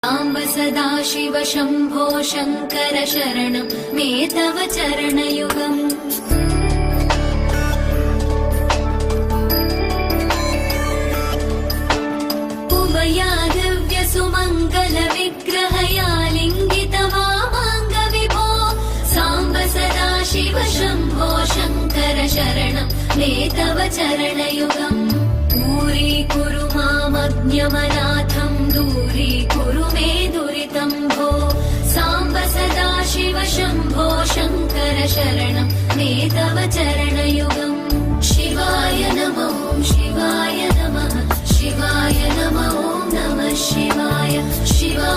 साम्ब सदा शिव शम्भो शङ्कर शरणं मे तव चरणयुगम्। उमया दिव्य सुमङ्गल विग्रहया लिङ्गित वामाङ्ग विभो साम्ब सदा शिव शम्भो शङ्कर शरणं मे तव चरणयुगम्। दूरीकुरु मामज्ञमनाथं दूरीकुरु मे दुरितं भो साम्ब सदा शिव शम्भो शङ्कर शरणं मे तव चरणयुगम्। शिवाय नमः शिवाय नमः शिवाय नमः ॐ नमः शिवाय शिवाय